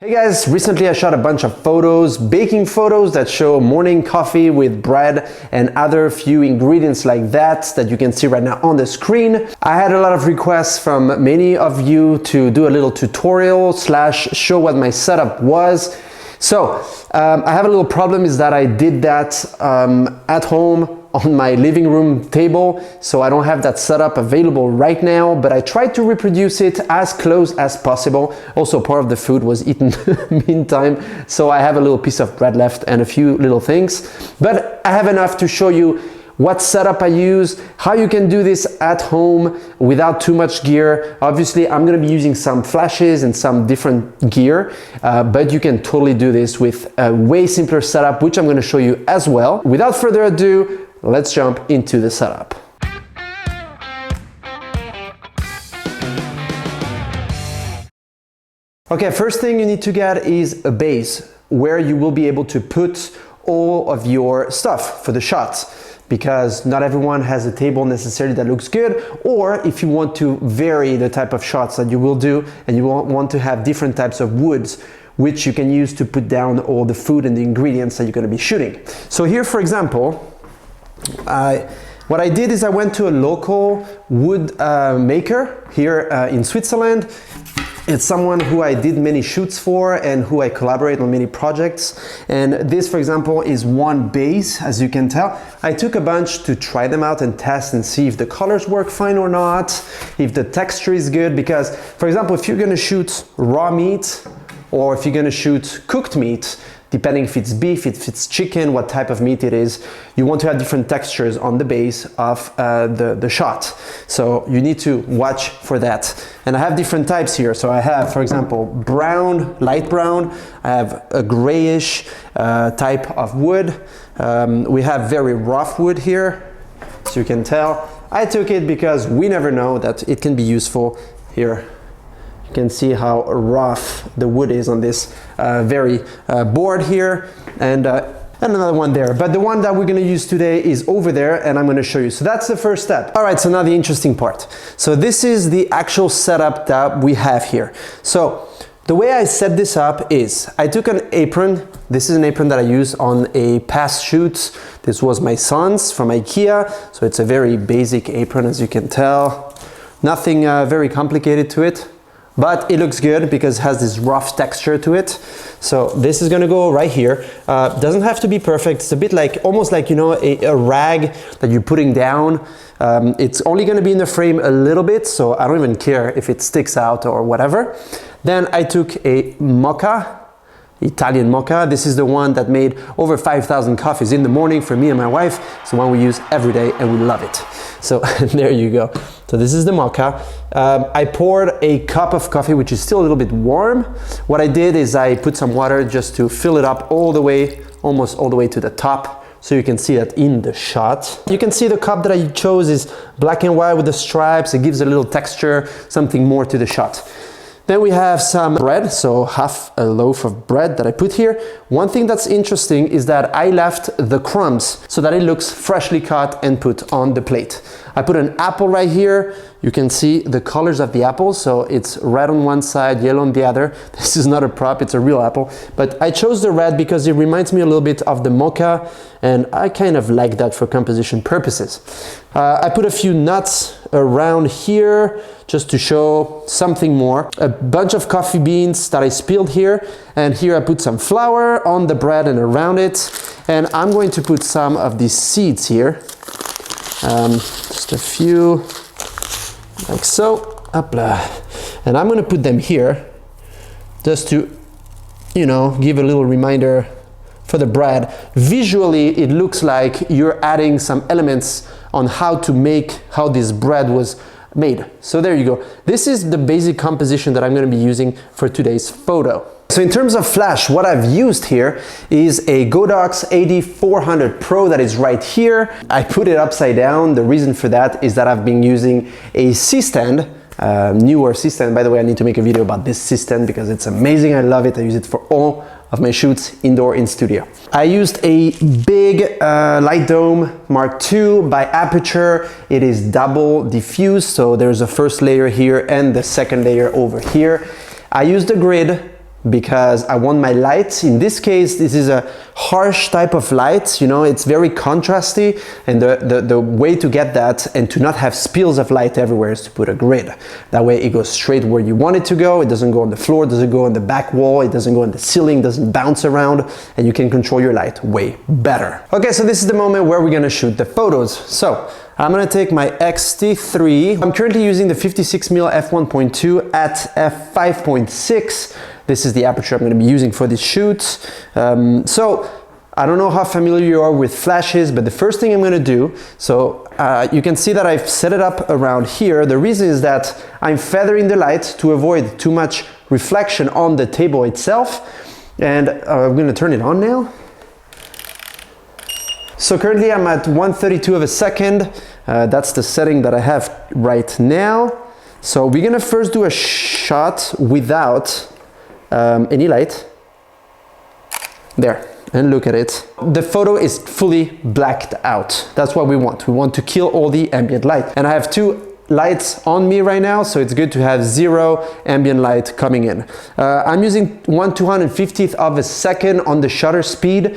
Hey guys, recently I shot a bunch of photos, baking photos that show morning coffee with bread and other few ingredients like that you can see right now on the screen. I had a lot of requests from many of you to do a little tutorial slash show what my setup was. So I have a little problem is that I did that at home on my living room table, so I don't have that setup available right now, but I tried to reproduce it as close as possible. Also, part of the food was eaten meantime, so I have a little piece of bread left and a few little things, but I have enough to show you what setup I use, how you can do this at home without too much gear. Obviously, I'm gonna be using some flashes and some different gear, but you can totally do this with a way simpler setup, which I'm gonna show you as well. Without further ado, let's jump into the setup. Okay, first thing you need to get is a base where you will be able to put all of your stuff for the shots, because not everyone has a table necessarily that looks good, or if you want to vary the type of shots that you will do and you want to have different types of woods which you can use to put down all the food and the ingredients that you're going to be shooting. So here, for example, what I did is I went to a local wood maker here in Switzerland. It's someone who I did many shoots for and who I collaborate on many projects. And this, for example, is one base, as you can tell. I took a bunch to try them out and test and see if the colors work fine or not, if the texture is good, because, for example, if you're gonna shoot raw meat or if you're gonna shoot cooked meat, depending if it's beef, if it's chicken, what type of meat it is, you want to have different textures on the base of the shot. So you need to watch for that. And I have different types here. So I have, for example, brown, light brown. I have a grayish type of wood. We have very rough wood here, so you can tell. I took it because we never know that it can be useful here. You can see how rough the wood is on this very board here, and another one there. But the one that we're gonna use today is over there, and I'm gonna show you. So that's the first step. All right, so now the interesting part. So this is the actual setup that we have here. So the way I set this up is I took an apron. This is an apron that I used on a past shoot. This was my son's from IKEA. So it's a very basic apron, as you can tell. Nothing very complicated to it. But it looks good because it has this rough texture to it. So this is gonna go right here. Doesn't have to be perfect. It's a bit like, almost like, you know, a rag that you're putting down. It's only gonna be in the frame a little bit, so I don't even care if it sticks out or whatever. Then I took a mocha, Italian mocha. This is the one that made over 5,000 coffees in the morning for me and my wife. It's the one we use every day and we love it. So there you go. So this is the mocha. I poured a cup of coffee, which is still a little bit warm. What I did is I put some water just to fill it up all the way, almost all the way to the top, so you can see that in the shot. You can see the cup that I chose is black and white with the stripes. It gives a little texture, something more to the shot. Then we have some bread, so half a loaf of bread that I put here. One thing that's interesting is that I left the crumbs so that it looks freshly cut and put on the plate. I put an apple right here. You can see the colors of the apple, so it's red on one side, yellow on the other. This is not a prop, it's a real apple. But I chose the red because it reminds me a little bit of the mocha, and I kind of like that for composition purposes. I put a few nuts around here just to show something more. A bunch of coffee beans that I spilled here, and here I put some flour on the bread and around it. And I'm going to put some of these seeds here. Just a few, like so, hopla. And I'm gonna put them here just to, you know, give a little reminder for the bread. Visually, it looks like you're adding some elements on how to make, how this bread was made. So there you go. This is the basic composition that I'm gonna be using for today's photo. So in terms of flash, what I've used here is a Godox AD400 Pro that is right here. I put it upside down. The reason for that is that I've been using a C-stand, newer C-stand. By the way, I need to make a video about this C-stand because it's amazing. I love it. I use it for all of my shoots indoor in studio. I used a big light dome Mark II by Aperture. It is double diffused, so there's a first layer here and the second layer over here. I used a grid because I want my light, in this case, this is a harsh type of light, you know, it's very contrasty, and the way to get that and to not have spills of light everywhere is to put a grid. That way it goes straight where you want it to go, it doesn't go on the floor, it doesn't go on the back wall, it doesn't go on the ceiling, it doesn't bounce around, and you can control your light way better. Okay, so this is the moment where we're gonna shoot the photos. So I'm gonna take my X-T3. I'm currently using the 56mm f1.2 at f5.6. This is the aperture I'm gonna be using for this shoot. So I don't know how familiar you are with flashes, but the first thing I'm gonna do, so you can see that I've set it up around here. The reason is that I'm feathering the light to avoid too much reflection on the table itself. And I'm gonna turn it on now. So currently I'm at 1/32 of a second. That's the setting that I have right now. So we're gonna first do a shot without any light. There, and look at it. The photo is fully blacked out. That's what we want. We want to kill all the ambient light. And I have two lights on me right now, so it's good to have zero ambient light coming in. I'm using 1/250th of a second on the shutter speed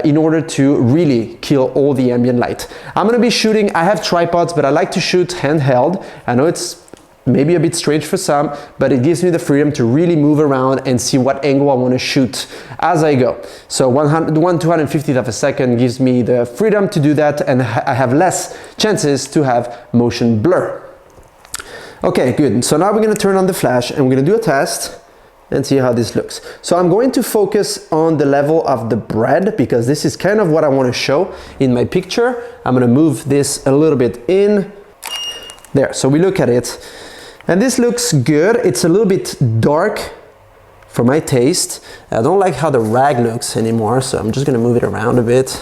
in order to really kill all the ambient light. I'm gonna be shooting, I have tripods, but I like to shoot handheld. I know it's maybe a bit strange for some, but it gives me the freedom to really move around and see what angle I want to shoot as I go. So 1/250th of a second gives me the freedom to do that, and I have less chances to have motion blur. Okay, good. So now we're going to turn on the flash and we're going to do a test and see how this looks. So I'm going to focus on the level of the bread because this is kind of what I want to show in my picture. I'm going to move this a little bit in. There, so we look at it. And this looks good. It's a little bit dark for my taste. I don't like how the rag looks anymore, so I'm just gonna move it around a bit.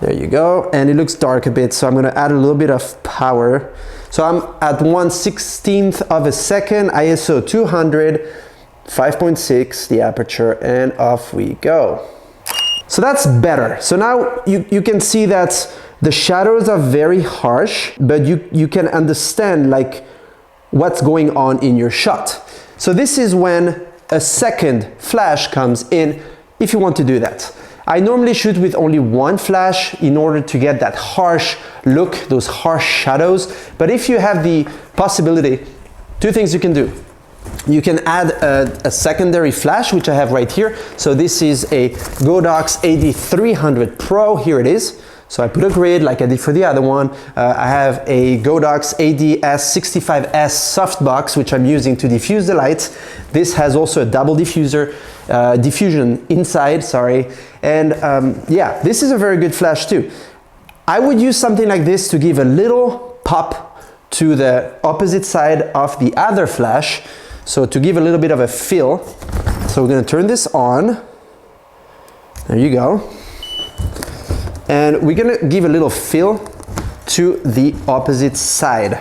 There you go. And it looks dark a bit, so I'm gonna add a little bit of power. So I'm at 1/16th of a second, ISO 200, 5.6, the aperture, and off we go. So that's better. So now you can see that the shadows are very harsh, but you can understand like what's going on in your shot. So this is when a second flash comes in if you want to do that. I normally shoot with only one flash in order to get that harsh look, those harsh shadows. But if you have the possibility, two things you can do. You can add a secondary flash, which I have right here. So this is a Godox AD300 Pro, here it is. So I put a grid like I did for the other one. I have a Godox ADS65S softbox, which I'm using to diffuse the lights. This has also a double diffusion inside, sorry. And yeah, this is a very good flash too. I would use something like this to give a little pop to the opposite side of the other flash. So to give a little bit of a feel. So we're gonna turn this on. There you go. And we're gonna give a little fill to the opposite side.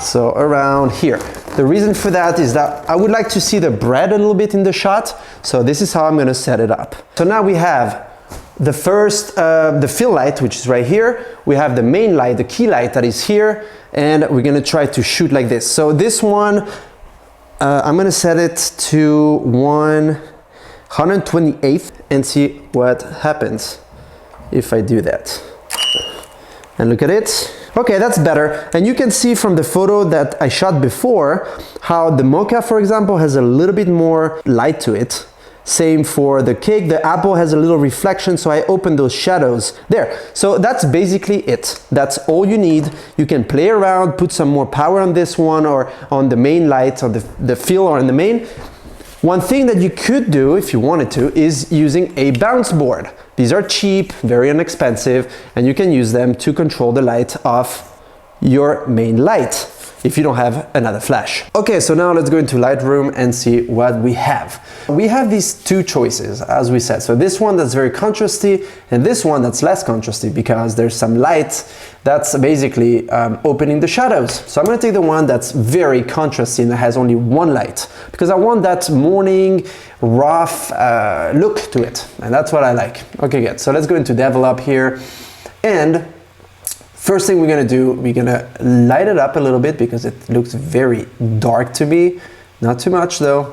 So around here. The reason for that is that I would like to see the bread a little bit in the shot. So this is how I'm gonna set it up. So now we have the first, the fill light, which is right here. We have the main light, the key light that is here. And we're gonna try to shoot like this. So this one, I'm gonna set it to 1/128th and see what happens if I do that. And look at it. Okay, that's better. And you can see from the photo that I shot before how the mocha, for example, has a little bit more light to it. Same for the cake. The apple has a little reflection, so I open those shadows there. So that's basically it. That's all you need. You can play around, put some more power on this one or on the main light, or the fill or on the main. One thing that you could do if you wanted to is using a bounce board. These are cheap, very inexpensive, and you can use them to control the light of your main light if you don't have another flash. Okay, so now let's go into Lightroom and see what we have. We have these two choices, as we said. So this one that's very contrasty, and this one that's less contrasty because there's some light that's basically opening the shadows. So I'm gonna take the one that's very contrasty and that has only one light because I want that morning, rough look to it, and that's what I like. Okay, good. So let's go into develop here, and first thing we're gonna do, we're gonna light it up a little bit because it looks very dark to me. Not too much though,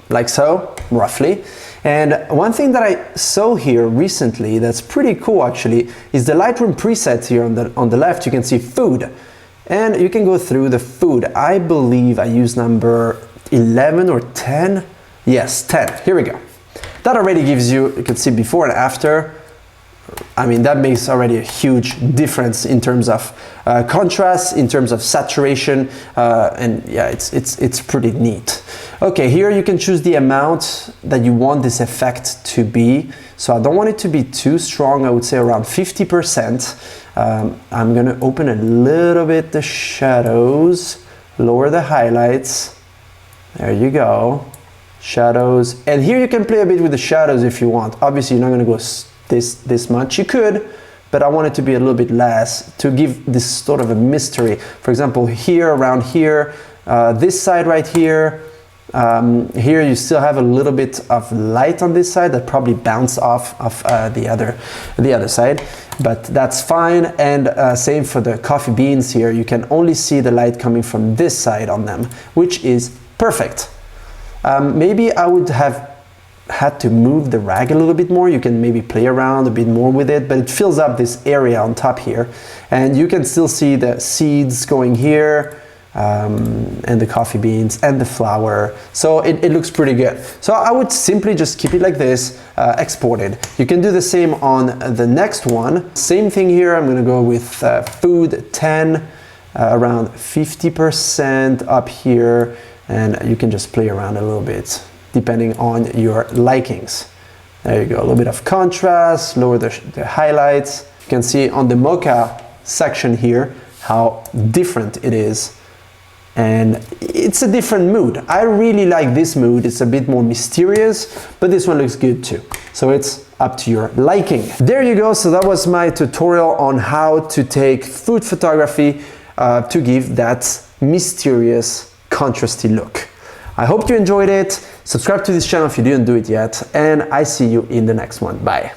like so. roughly. And one thing that I saw here recently that's pretty cool actually is the Lightroom presets here on the left. You can see food, and you can go through the food. I believe I use number 11 or 10. Yes, 10. Here we go. That already gives you can see before and after. I mean, that makes already a huge difference in terms of contrast, in terms of saturation, and yeah, it's pretty neat. Okay, here you can choose the amount that you want this effect to be. So I don't want it to be too strong. I would say around 50%. I'm gonna open a little bit the shadows, lower the highlights. There you go, shadows. And here you can play a bit with the shadows if you want. Obviously, you're not gonna go this much. You could, but I want it to be a little bit less to give this sort of a mystery. For example, here, around here, this side right here, here you still have a little bit of light on this side that probably bounced off of the other side, but that's fine. And same for the coffee beans here. You can only see the light coming from this side on them, which is perfect. Maybe I would have had to move the rag a little bit more. You can maybe play around a bit more with it, but it fills up this area on top here, and you can still see the seeds going here, and the coffee beans and the flour. So it looks pretty good. So I would simply just keep it like this, export it. You can do the same on the next one. Same thing here. I'm gonna go with food 10, around 50% up here, and you can just play around a little bit depending on your likings. There you go, a little bit of contrast, lower the highlights. You can see on the mocha section here how different it is, and it's a different mood. I really like this mood. It's a bit more mysterious, but this one looks good too. So it's up to your liking. There you go. So that was my tutorial on how to take food photography to give that mysterious, contrasty look. I hope you enjoyed it. Subscribe to this channel if you didn't do it yet, and I see you in the next one. Bye.